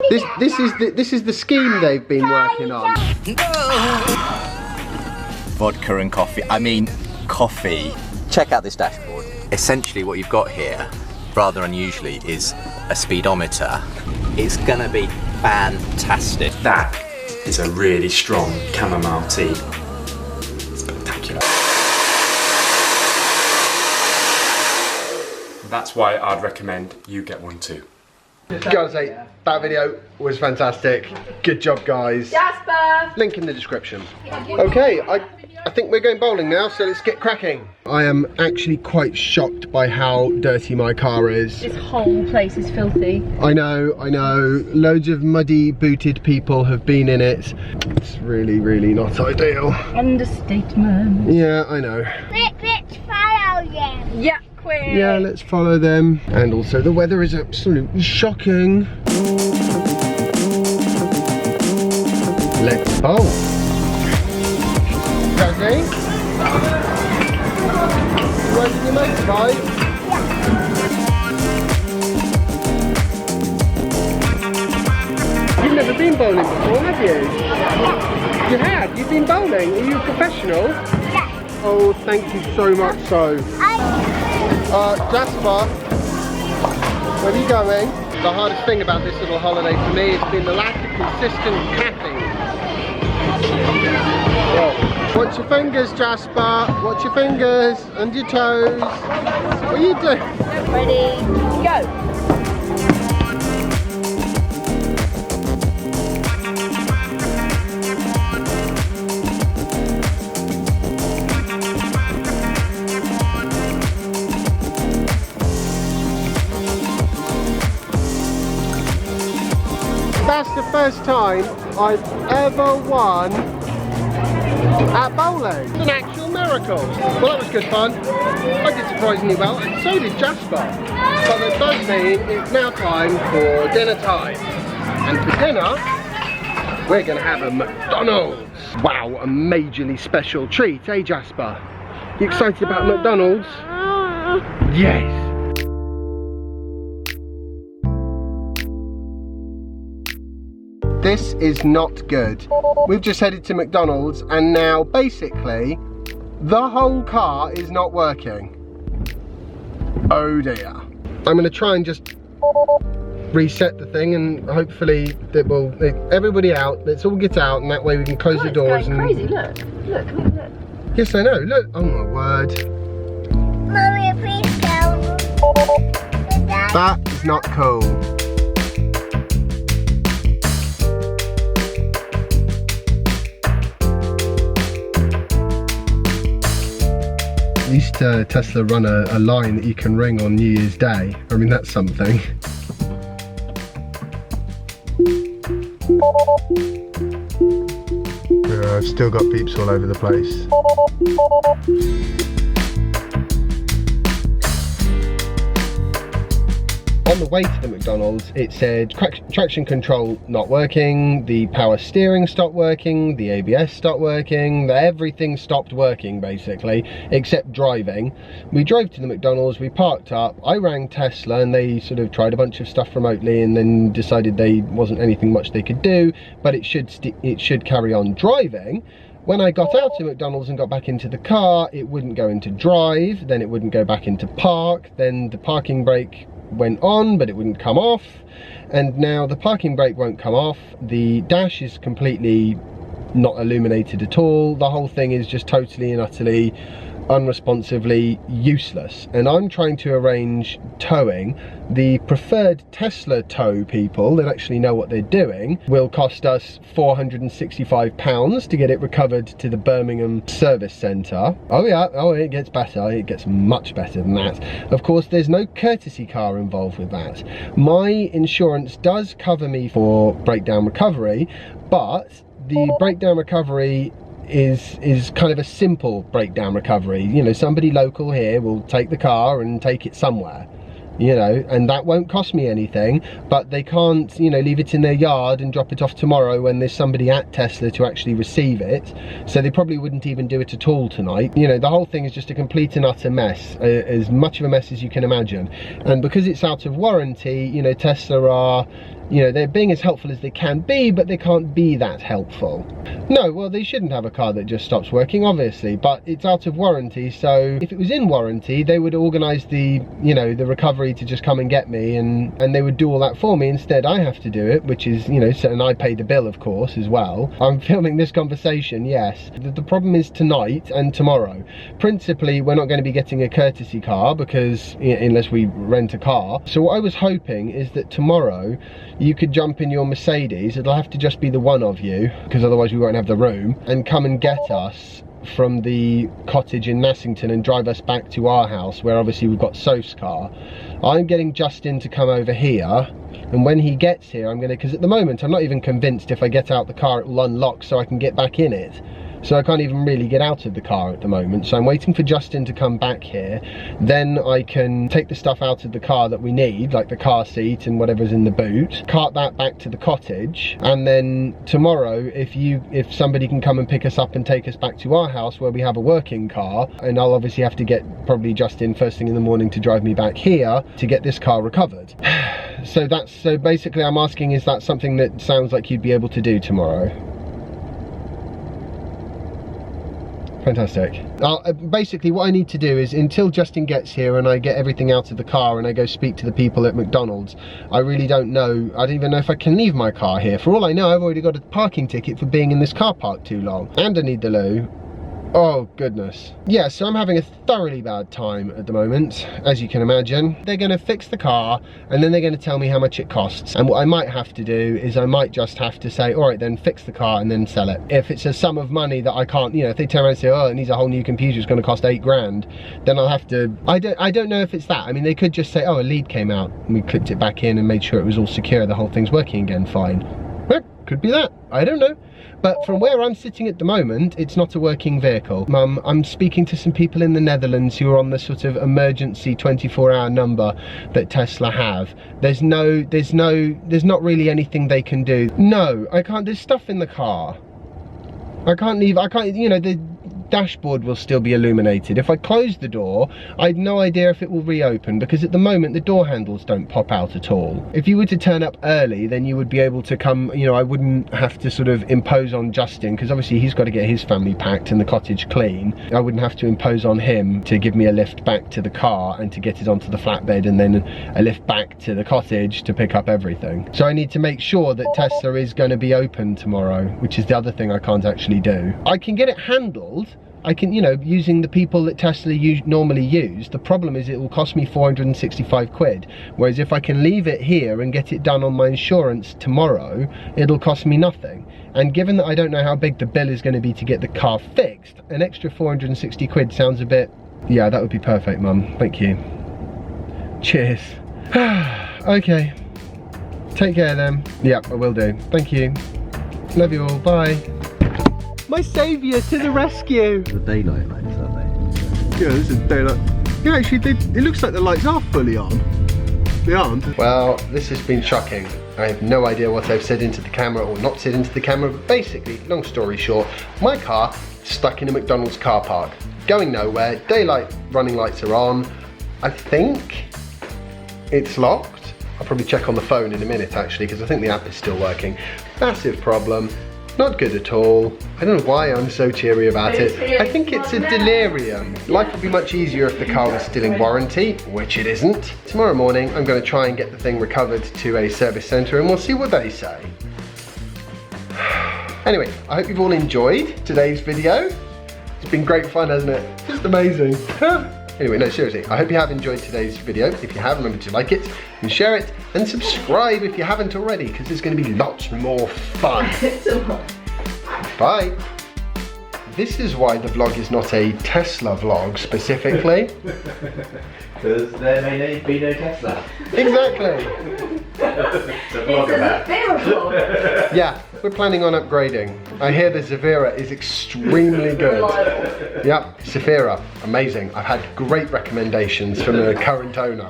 This is the scheme they've been working on. Vodka and coffee. I mean, coffee. Check out this dashboard. Essentially what you've got here, rather unusually, is a speedometer. It's gonna be fantastic. That is a really strong chamomile tea. It's spectacular. That's why I'd recommend you get one too. Gotta say, that video was fantastic. Good job, guys. Jasper! Link in the description. Okay, I think we're going bowling now, so let's get cracking. I am actually quite shocked by how dirty my car is. This whole place is filthy. I know. Loads of muddy booted people have been in it. It's really, really not ideal. Understatement. Yeah, I know. Let's follow them. Yeah, quick. Yeah, let's follow them. And also the weather is absolutely shocking. Let's bowl. Ready? Working your motorbike? You've never been bowling before, have you? You have? You've been bowling? Are you a professional? Yes. Oh, thank you so much so. Jasper, where are you going? The hardest thing about this little holiday for me has been the lack of consistent caffeine. Whoa. Watch your fingers, Jasper. Watch your fingers and your toes. What are you doing? Ready, go. That's the first time I've ever won at bowling. It's an actual miracle. Well, that was good fun. I did surprisingly well, and so did Jasper. But that does mean it's now time for dinner time. And for dinner, we're going to have a McDonald's. Wow, a majorly special treat, eh, Jasper? You excited about McDonald's? Yes. This is not good. We've just headed to McDonald's and now basically the whole car is not working. Oh dear. I'm going to try and just reset the thing and hopefully it will, everybody out, let's all get out and that way we can close the doors. It's going crazy, look. Look, come here, look. Yes, I know, look. Oh my word. Mommy, please go. That is not cool. At least Tesla run a line that you can ring on New Year's Day. I mean, that's something. I've still got beeps all over the place. On the way to the McDonald's, it said traction control not working, the power steering stopped working, the ABS stopped working, everything stopped working basically, except driving. We drove to the McDonald's, we parked up, I rang Tesla and they sort of tried a bunch of stuff remotely and then decided there wasn't anything much they could do, but it should carry on driving. When I got out to McDonald's and got back into the car, it wouldn't go into drive, then it wouldn't go back into park, then the parking brake went on but it wouldn't come off, and now the parking brake won't come off, the dash is completely not illuminated at all, the whole thing is just totally and utterly unresponsively useless, and I'm trying to arrange towing. The preferred Tesla tow people that actually know what they're doing will cost us £465 to get it recovered to the Birmingham service centre. Oh yeah, oh it gets better, it gets much better than that. Of course there's no courtesy car involved with that. My insurance does cover me for breakdown recovery, but the breakdown recovery is kind of a simple breakdown recovery. You know, somebody local here will take the car and take it somewhere, you know, and that won't cost me anything, but they can't, you know, leave it in their yard and drop it off tomorrow when there's somebody at Tesla to actually receive it, so they probably wouldn't even do it at all tonight. You know, the whole thing is just a complete and utter mess, as much of a mess as you can imagine, and because it's out of warranty, you know, Tesla are you know, they're being as helpful as they can be, but they can't be that helpful. No, well, they shouldn't have a car that just stops working, obviously, but it's out of warranty, so if it was in warranty, they would organise the, you know, the recovery to just come and get me, and they would do all that for me. Instead, I have to do it, which is, you know, so, and I pay the bill, of course, as well. I'm filming this conversation, yes. The problem is tonight and tomorrow. Principally, we're not going to be getting a courtesy car, because, unless we rent a car. So what I was hoping is that tomorrow, you could jump in your Mercedes. It'll have to just be the one of you, because otherwise we won't have the room, and come and get us from the cottage in Nassington and drive us back to our house, where obviously we've got Soph's car. I'm getting Justin to come over here, and when he gets here, I'm gonna, because at the moment I'm not even convinced if I get out the car it will unlock so I can get back in it. So I can't even really get out of the car at the moment. So I'm waiting for Justin to come back here. Then I can take the stuff out of the car that we need, like the car seat and whatever's in the boot, cart that back to the cottage. And then tomorrow, if somebody can come and pick us up and take us back to our house where we have a working car, and I'll obviously have to get probably Justin first thing in the morning to drive me back here to get this car recovered. So basically I'm asking, is that something that sounds like you'd be able to do tomorrow? Fantastic. Basically what I need to do is, until Justin gets here and I get everything out of the car and I go speak to the people at McDonald's, I really don't know. I don't even know if I can leave my car here. For all I know, I've already got a parking ticket for being in this car park too long. And I need the loo. Oh goodness. Yeah, so I'm having a thoroughly bad time at the moment, as you can imagine. They're going to fix the car and then they're going to tell me how much it costs. And what I might have to do is I might just have to say, all right, then fix the car and then sell it. If it's a sum of money that I can't, you know, if they turn around and say, oh, it needs a whole new computer, it's going to cost 8 grand, then I'll have to, I don't know if it's that. I mean, they could just say, oh, a lead came out and we clipped it back in and made sure it was all secure, the whole thing's working again fine. Well, could be that. I don't know. But from where I'm sitting at the moment, it's not a working vehicle. Mum, I'm speaking to some people in the Netherlands who are on the sort of emergency 24-hour number that Tesla have. There's not really anything they can do. No, I can't, there's stuff in the car. I can't, you know, the dashboard will still be illuminated. If I close the door, I had no idea if it will reopen, because at the moment the door handles don't pop out at all. If you were to turn up early, then you would be able to come, you know, I wouldn't have to sort of impose on Justin, because obviously he's got to get his family packed and the cottage clean. I wouldn't have to impose on him to give me a lift back to the car and to get it onto the flatbed, and then a lift back to the cottage to pick up everything. So I need to make sure that Tesla is going to be open tomorrow, which is the other thing I can't actually do. I can get it handled. I can, you know, using the people that Tesla normally use. The problem is it will cost me 465 quid. Whereas if I can leave it here and get it done on my insurance tomorrow, it'll cost me nothing. And given that I don't know how big the bill is going to be to get the car fixed, an extra 460 quid sounds a bit... Yeah, that would be perfect, Mum. Thank you. Cheers. Okay. Take care then. Yep, I will do. Thank you. Love you all. Bye. My saviour to the rescue! The daylight lights, aren't they? Yeah, this is daylight. Yeah, actually, it looks like the lights are fully on. They aren't. Well, this has been shocking. I have no idea what I've said into the camera or not said into the camera, but basically, long story short, my car is stuck in a McDonald's car park, going nowhere, daylight running lights are on. I think it's locked. I'll probably check on the phone in a minute actually, because I think the app is still working. Massive problem. Not good at all. I don't know why I'm so cheery about it. I think it's a delirium. Life would be much easier if the car was still in warranty, which it isn't. Tomorrow morning, I'm going to try and get the thing recovered to a service centre and we'll see what they say. Anyway, I hope you've all enjoyed today's video. It's been great fun, hasn't it? Just amazing. Anyway, no, seriously, I hope you have enjoyed today's video. If you have, remember to like it and share it and subscribe if you haven't already, because there's going to be lots more fun. Bye. This is why the vlog is not a Tesla vlog specifically. Because there may be no Tesla. Exactly. It's a vlog about. Yeah, we're planning on upgrading. I hear the Zafira is extremely good. Yep, Zafira, amazing. I've had great recommendations from the current owner.